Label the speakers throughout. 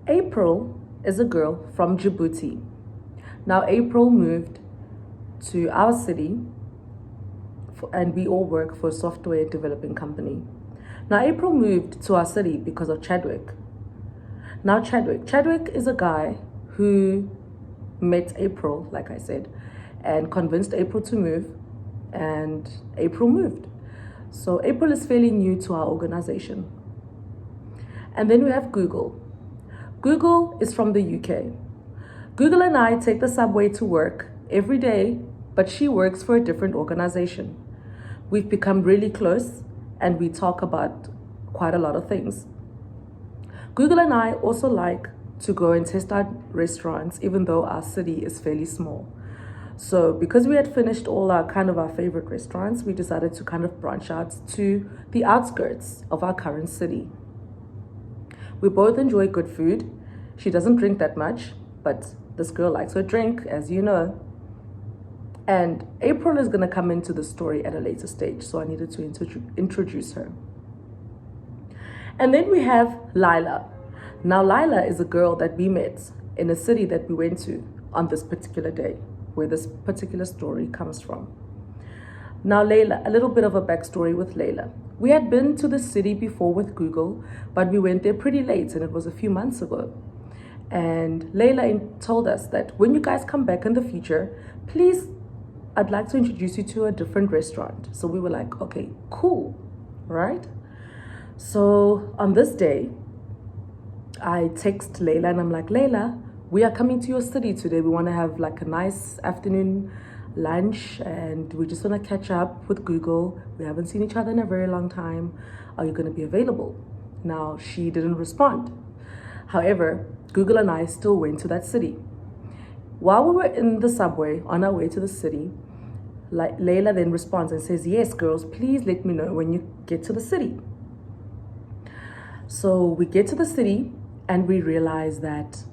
Speaker 1: April is a girl from Djibouti. Now, April moved to our city and we all work for a software developing company. Now, April moved to our city because of Chadwick. Now, Chadwick is a guy who met April, like I said, and convinced April to move, and April moved. So April is fairly new to our organization. And then we have Google. Google is from the UK. Google and I take the subway to work every day, but she works for a different organization. We've become really close and we talk about quite a lot of things. Google and I also like to go and test out restaurants, even though our city is fairly small. So because we had finished all our favorite restaurants, we decided to kind of branch out to the outskirts of our current city. We both enjoy good food. She doesn't drink that much, but this girl likes her drink, as you know. And April is going to come into the story at a later stage, so I needed to introduce her. And then we have Lila. Now, Lila is a girl that we met in a city that we went to on this particular day, where this particular story comes from. Now, Layla, a little bit of a backstory with Layla. We had been to the city before with Google, but we went there pretty late, and it was a few months ago. And Layla told us that when you guys come back in the future, please, I'd like to introduce you to a different restaurant. So we were like, okay, cool, right? So on this day, I text Layla and I'm like, Layla, we are coming to your city today. We want to have like a nice afternoon lunch and we just want to catch up with Google. We haven't seen each other in a very long time. Are you going to be available? Now, she didn't respond. However, Google and I still went to that city. While we were in the subway on our way to the city, Layla then responds and says, yes, girls, please let me know when you get to the city. So we get to the city and we realize that,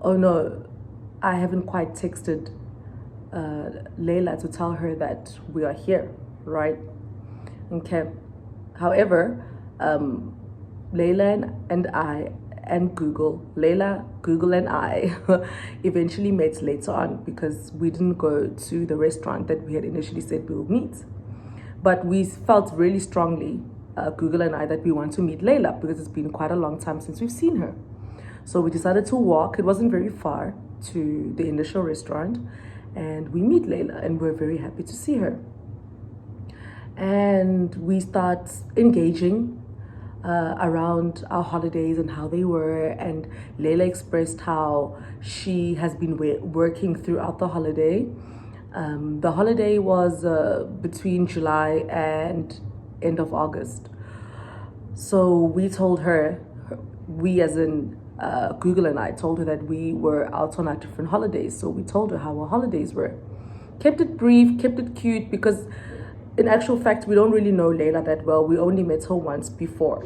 Speaker 1: oh no, I haven't quite texted Layla to tell her that we are here, right? Okay. However, Layla and I and Google, Layla, Google and I eventually met later on because we didn't go to the restaurant that we had initially said we would meet. But we felt really strongly, Google and I, that we want to meet Layla because it's been quite a long time since we've seen her. So we decided to walk. It wasn't very far to the initial restaurant and we meet Layla and we're very happy to see her. And we start engaging around our holidays and how they were, and Layla expressed how she has been working throughout the holiday. The holiday was between July and end of August. So we told her, we as in Google and I told her that we were out on our different holidays. So we told her how our holidays were. Kept it brief, kept it cute, because in actual fact, we don't really know Layla that well. We only met her once before.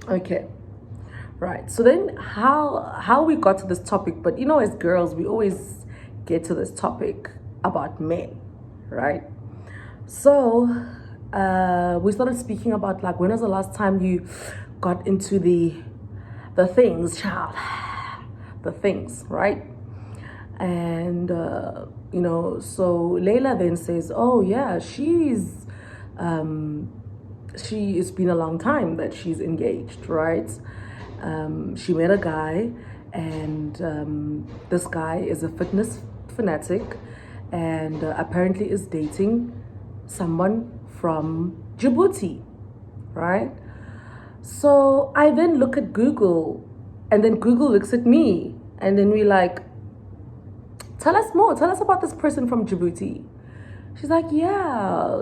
Speaker 1: Okay, right. So then how we got to this topic, but you know, as girls, we always get to this topic about men, right? So we started speaking about like, when was the last time you got into the things, child? The things, right? And you know, so Layla then says, oh yeah, it's been a long time that she's engaged, right? She met a guy, and this guy is a fitness fanatic and apparently is dating someone from Djibouti, right? So I then look at Google, and then Google looks at me, and then we like, tell us more. Tell us about this person from Djibouti. She's like, yeah,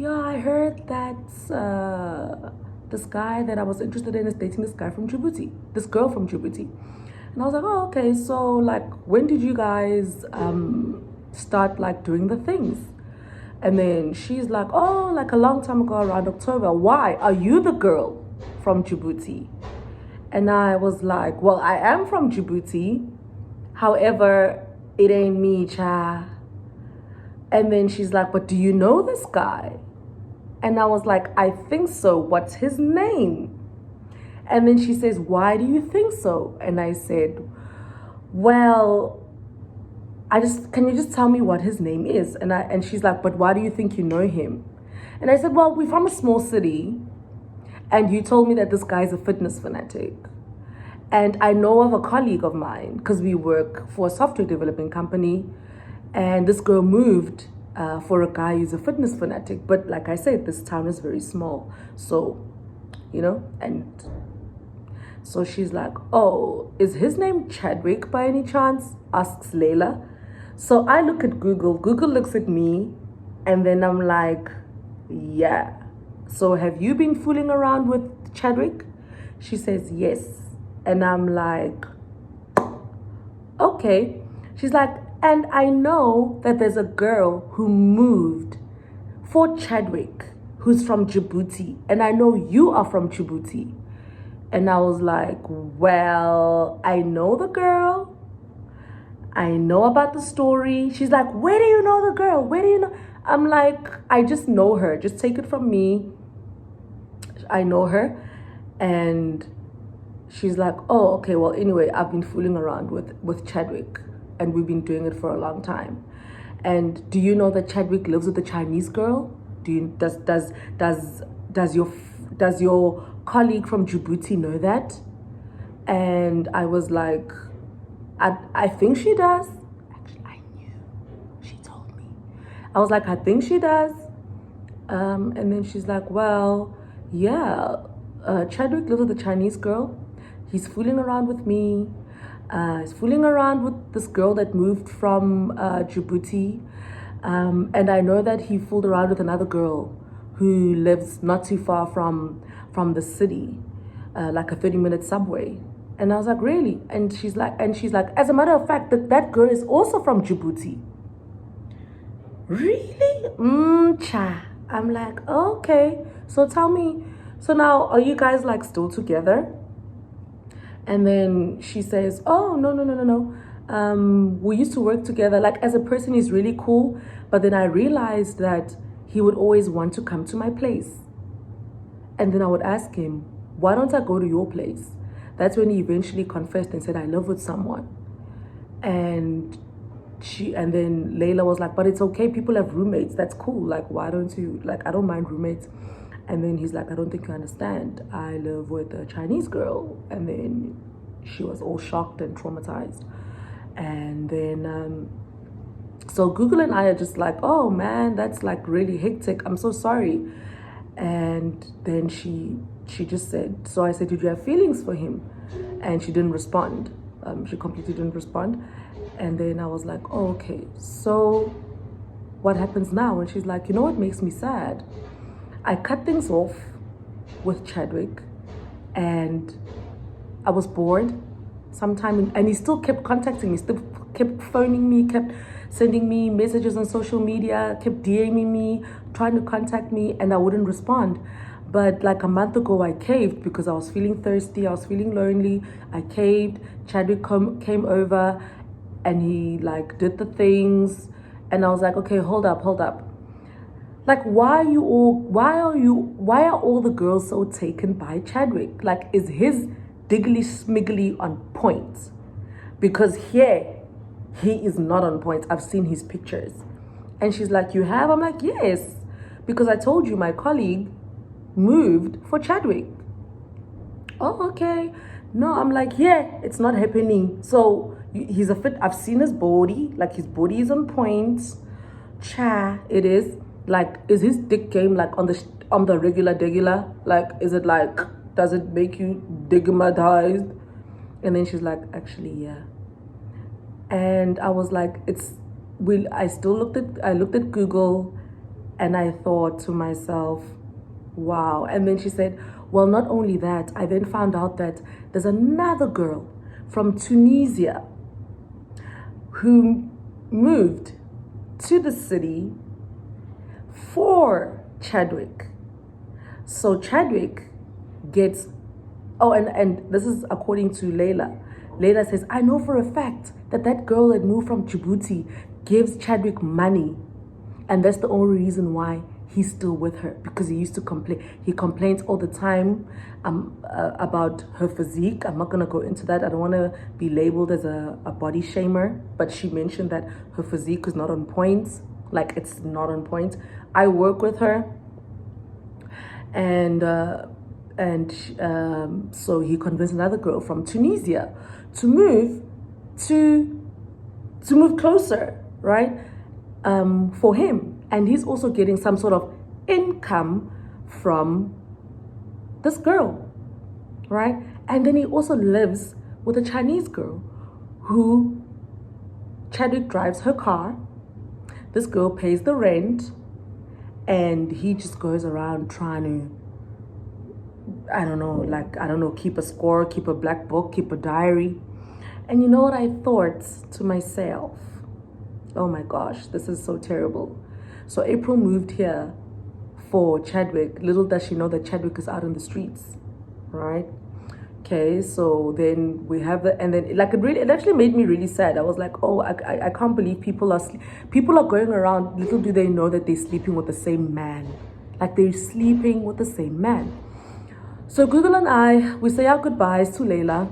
Speaker 1: I heard that this guy that I was interested in is dating this guy from Djibouti, this girl from Djibouti. And I was like, oh, okay. So like, when did you guys start like doing the things? And then she's like, oh, like a long time ago, around October. Why? Are you the girl from Djibouti? And I was like, well, I am from Djibouti. However, it ain't me, cha. And then she's like, but do you know this guy? And I was like, I think so. What's his name? And then she says, why do you think so? And I said, well, can you just tell me what his name is? And she's like, but why do you think you know him? And I said, well, we're from a small city, and you told me that this guy's a fitness fanatic. And I know of a colleague of mine, because we work for a software developing company, and this girl moved for a guy who's a fitness fanatic. But like I said, this town is very small. So, and so she's like, oh, is his name Chadwick by any chance? Asks Layla. So I look at Google. Google looks at me, and then I'm like, yeah. So have you been fooling around with Chadwick? She says, yes. And I'm like, okay. She's like, and I know that there's a girl who moved for Chadwick, who's from Djibouti. And I know you are from Djibouti. And I was like, well, I know the girl. I know about the story. She's like, where do you know the girl? Where do you know? I'm like, I just know her. Just take it from me. I know her. And she's like, oh, okay, well, anyway, I've been fooling around with Chadwick, and we've been doing it for a long time. And do you know that Chadwick lives with a Chinese girl? Does your colleague from Djibouti know that? And I was like, I think she does. Actually, I knew. She told me. I was like, I think she does. And then she's like, well, yeah, Chadwick lives with a Chinese girl. He's fooling around with me. He's fooling around with this girl that moved from Djibouti. And I know that he fooled around with another girl who lives not too far from the city, like a 30-minute subway. And I was like, really? And she's like, as a matter of fact, that girl is also from Djibouti. Really? Cha. I'm like, okay. So tell me, so now are you guys like still together? And then she says, oh, no. We used to work together. Like, as a person, he's really cool. But then I realized that he would always want to come to my place. And then I would ask him, why don't I go to your place? That's when he eventually confessed and said, I live with someone. And then Layla was like, but it's okay. People have roommates. That's cool. Like, why don't you, like, I don't mind roommates. And then he's like, I don't think you understand. I live with a Chinese girl. And then she was all shocked and traumatized. And then, so Google and I are just like, oh man, that's like really hectic. I'm so sorry. And then she just said, so I said, did you have feelings for him? And she didn't respond. She completely didn't respond. And then I was like, oh, okay. So what happens now? And she's like, you know what makes me sad? I cut things off with Chadwick, and I was bored sometime, and he still kept contacting me, still kept phoning me, kept sending me messages on social media, kept DMing me, trying to contact me, and I wouldn't respond. But like a month ago, I caved because I was feeling thirsty, I was feeling lonely. I caved. Chadwick came over, and he like did the things, and I was like, okay, hold up. Like, why are all the girls so taken by Chadwick? Like, is his diggly smiggly on point? Because here, he is not on point. I've seen his pictures. And she's like, you have? I'm like, yes. Because I told you my colleague moved for Chadwick. Oh, okay. No, I'm like, yeah, it's not happening. So he's a fit. I've seen his body. Like, his body is on point. It is. Like, is his dick game like on the regular? Like, is it like, does it make you digmatized? And then she's like, actually, yeah. And I was like, I looked at Google, and I thought to myself, wow. And then she said, well, not only that, I then found out that there's another girl from Tunisia who moved to the city for Chadwick. So Chadwick gets, and this is according to Layla. Layla says, I know for a fact that girl that moved from Djibouti gives Chadwick money. And that's the only reason why he's still with her, because he used to complain. He complains all the time about her physique. I'm not going to go into that. I don't want to be labeled as a body shamer, but she mentioned that her physique is not on point. Like, it's not on point. I work with her, and so he convinced another girl from Tunisia to move closer, right, for him. And he's also getting some sort of income from this girl, right? And then he also lives with a Chinese girl who Chadwick drives her car. This girl pays the rent, and he just goes around trying to, I don't know, keep a score, keep a black book, keep a diary. And you know what I thought to myself? Oh my gosh, this is so terrible. So April moved here for Chadwick. Little does she know that Chadwick is out in the streets, right? Okay, so then we have and then like it actually made me really sad. I was like, oh, I can't believe people are going around. Little do they know that they're sleeping with the same man. Like, they're sleeping with the same man. So Google and I, we say our goodbyes to Layla.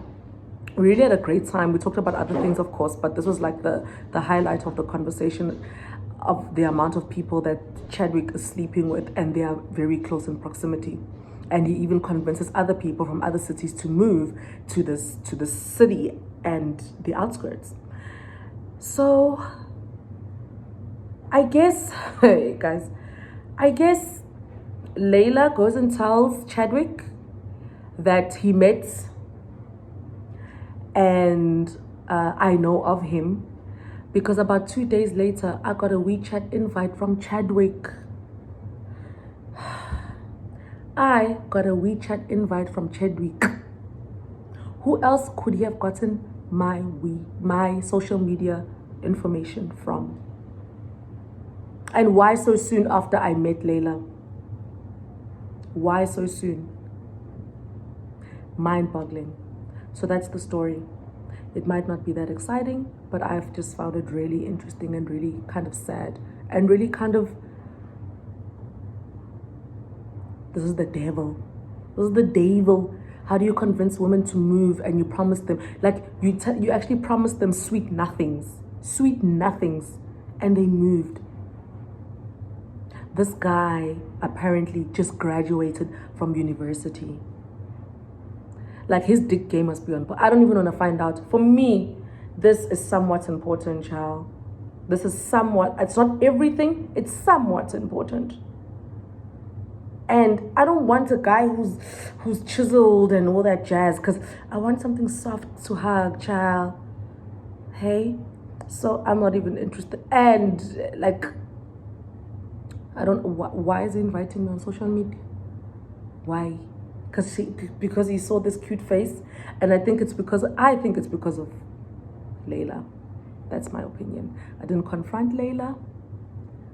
Speaker 1: We really had a great time. We talked about other things, of course, but this was like the highlight of the conversation, of the amount of people that Chadwick is sleeping with, and they are very close in proximity. And he even convinces other people from other cities to move to this city and the outskirts. So I guess, hey guys, I guess Layla goes and tells Chadwick that he met, and I know of him, because about 2 days later, I got a WeChat invite from Chadwick. I got a WeChat invite from Chadwick. Who else could he have gotten my social media information from? And why so soon after I met Layla? Why so soon? Mind-boggling. So that's the story. It might not be that exciting, but I've just found it really interesting and really kind of sad, and really kind of, this is the devil. This is the devil. How do you convince women to move, and you promise them, like, you actually promised them sweet nothings, and they moved. This guy apparently just graduated from university. Like, his dick game must be on. I don't even want to find out. For me, this is somewhat important, child. This is somewhat, it's not everything, it's somewhat important. And I don't want a guy who's chiseled and all that jazz, because I want something soft to hug, child. Hey? So I'm not even interested. And like, I don't know, why is he inviting me on social media? Why? Because he saw this cute face, and I think it's because of Layla. That's my opinion. I didn't confront Layla,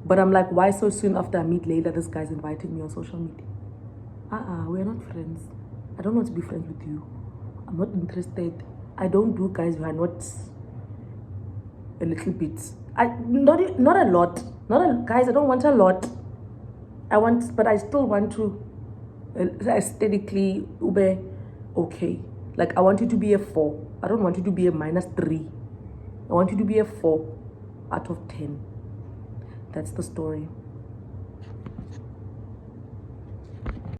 Speaker 1: but I'm like, why so soon after I meet Layla, this guy's inviting me on social media? We're not friends. I don't want to be friends with you. I'm not interested. I don't do guys who are not a little bit. Not a lot. Guys, I don't want a lot. But I still want to aesthetically ube okay. Like, I want you to be a 4. I don't want you to be a -3. I want you to be a 4 out of 10. That's the story.